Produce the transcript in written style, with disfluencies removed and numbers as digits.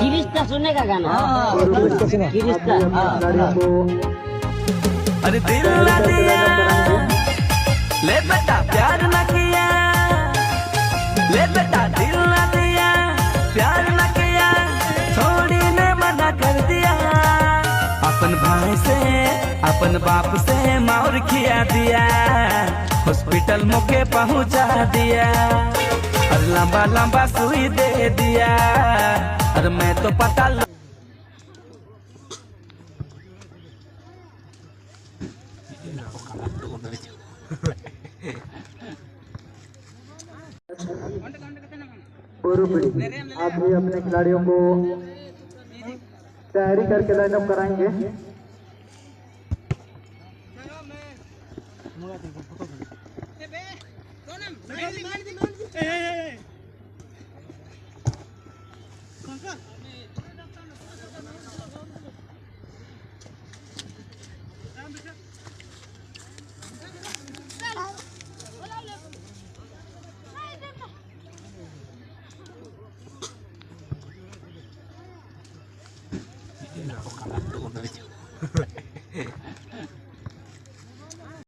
गिरिश्ता सुनने का गाना। गिरिश्ता। अरे दिल ना दिया ले बेटा प्यार न किया, ले बेटा दिल न दिया प्यार न किया, छोड़ी ने मना कर दिया। अपन भाई से अपन बाप से मार खिया दिया, हॉस्पिटल मुके पहुंचा दिया, और लंबा लंबा सुई दे दिया। और मैं तो पता पूर्व पीढ़ी आप भी अपने खिलाड़ियों को तैयारी करके लाइनअप कराएंगे। Ini aku kalah tuh,